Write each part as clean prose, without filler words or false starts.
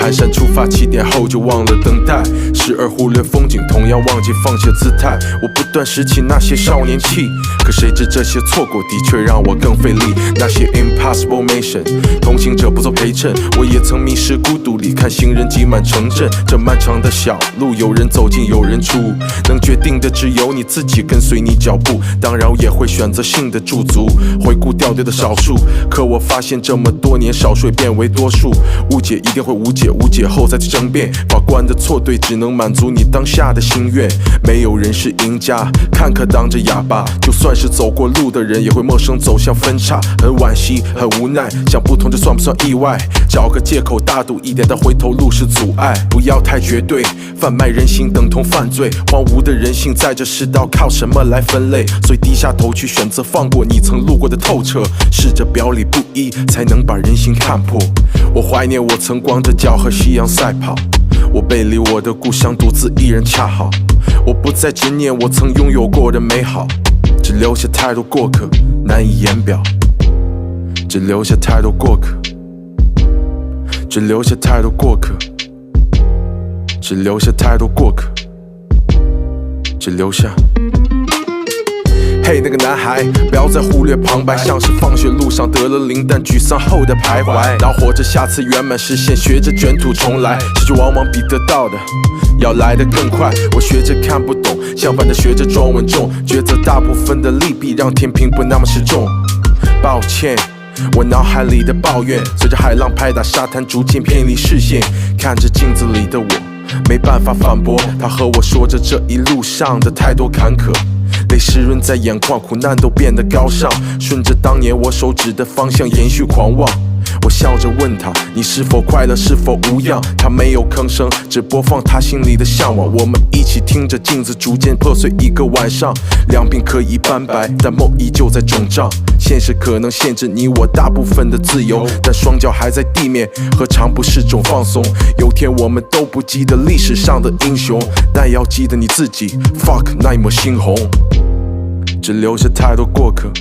蹒跚出发起点后就忘了等待，时而忽略风景，同样忘记放弃姿态。我不断拾起那些少年气，可谁知这些错过的确让我更费力。那些 impossible mission， 同行者不做陪衬，我也曾迷失孤独里，看行人挤满城镇。这漫长的小路，有人走进有人出，能决定的只有你自己，跟随你脚步，当然也会选择性的驻足，回顾掉队的少数。可我发现这么多年，少数也变为多数。误解一定会无解，无解后再去争辩。法官的错对只能满足你当下的心愿，没有人是赢家，看客当着哑巴。就算是走过路的人，也会陌生走向分岔。很惋惜，很无奈，想不通这算不算意外？找个借口大赌一点，但回头路是阻碍。不要太绝对，贩卖人心等同犯罪。荒芜的人性在这世道靠什么来分类？所以低下头去选择放过你曾路过的透彻，试着表里不一，才能把人心看破。我怀念我曾光着脚和夕阳赛跑，我背离我的故乡，独自一人恰好。我不再执念我曾拥有过的美好，只留下太多过客难以言表，只留下太多过客，只留下太多过客，只留下太多过客，只留下。嘿，那个男孩，不要再忽略旁白，像是放学路上得了灵，但沮丧后的徘徊。恼火着下次圆满实现，学着卷土重来。失去往往比得到的要来得更快。我学着看不懂，相反的学着装稳重，抉择大部分的利弊，让天平不那么失重。抱歉，我脑海里的抱怨，随着海浪拍打沙滩，逐渐偏离视线。看着镜子里的我，没办法反驳，他和我说着这一路上的太多坎坷。泪湿润在眼眶，苦难都变得高尚，顺着当年我手指的方向延续狂妄。我笑着问他，你是否快乐，是否无恙？他没有吭声，只播放他心里的向往。我们一起听着镜子逐渐破碎，一个晚上，两鬓可以斑白，但梦依旧在肿胀。现实可能限制你我大部分的自由，但双脚还在地面，何尝不是种放松？有天我们都不记得历史上的英雄，但要记得你自己 ，fuck 那一抹猩红。只留下太多过客，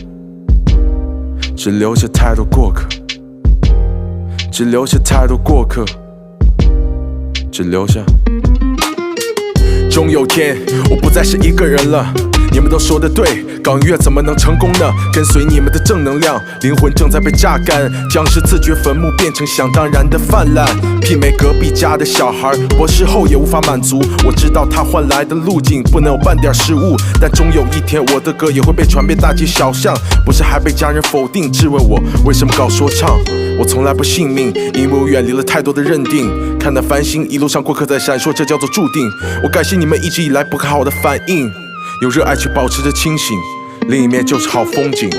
只留下太多过客，只留下太多过客，只留下。终有天，我不再是一个人了。你们都说的对，搞音乐怎么能成功呢？跟随你们的正能量，灵魂正在被榨干，僵尸自掘坟墓变成想当然的泛滥，媲美隔壁家的小孩，博士后也无法满足。我知道他换来的路径不能有半点失误，但终有一天我的歌也会被传遍大街小巷。不是还被家人否定，质问我为什么搞说唱。我从来不信命，因为我远离了太多的认定。看那繁星一路上过客在闪烁，这叫做注定。我感谢你们一直以来不看好的反应，用热爱去保持着清醒，另一面就是好风景。